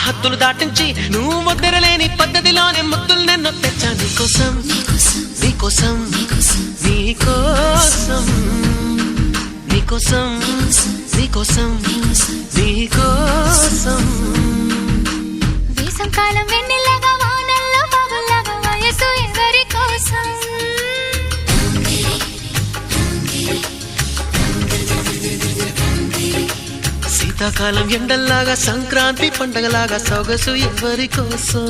హద్దులు దాటించి నువ్వు ముద్దరలేని పద్ధతిలోనే ముద్దులు నన్ను తెచ్చా నీకోసం నీకోసం నీకోసం నీకోసం నీకోసం నీకోసం వేసంకాలం వెన్నెలగా వానల్లో పగలగా వయసు ఎవరి కోసం శీతాకాలం ఎండల్లాగా సంక్రాంతి పండగలాగా సొగసు ఎవరి కోసం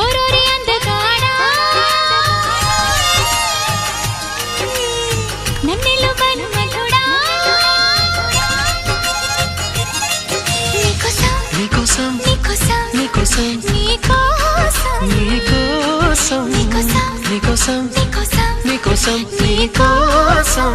ఓరోరి అందగాడా నన్నెలు బనుమలుడా నీకోసం నీకోసం నీకోసం నీకోసం నీకోసం నీకోసం నీకోసం నీకోసం నీకోసం నీకోసం నీకోసం